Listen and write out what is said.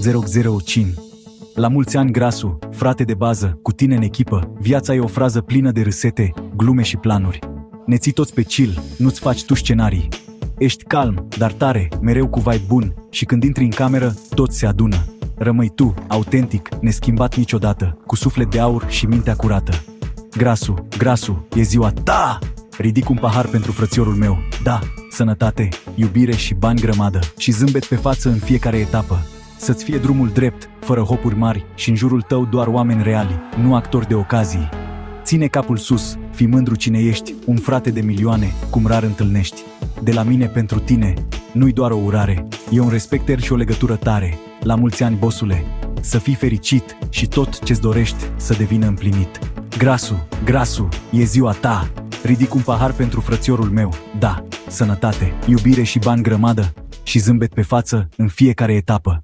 005. La mulți ani, Grasu, frate de bază, cu tine în echipă, viața e o frază plină de râsete, glume și planuri. Ne ții toți pe chill, nu-ți faci tu scenarii. Ești calm, dar tare, mereu cu vibe bun și când intri în cameră, toți se adună. Rămâi tu, autentic, neschimbat niciodată, cu suflet de aur și mintea curată. Grasu, Grasu, e ziua ta! Ridic un pahar pentru frățiorul meu, da, sănătate, iubire și bani grămadă și zâmbet pe față în fiecare etapă. Să-ți fie drumul drept, fără hopuri mari și în jurul tău doar oameni reali, nu actori de ocazii. Ține capul sus, fii mândru cine ești, un frate de milioane, cum rar întâlnești. De la mine pentru tine, nu-i doar o urare, e un respect și o legătură tare. La mulți ani, bosule, să fii fericit și tot ce-ți dorești să devină împlinit. Grasu, Grasu, e ziua ta! Ridic un pahar pentru frățiorul meu, da, sănătate, iubire și bani grămadă și zâmbet pe față în fiecare etapă.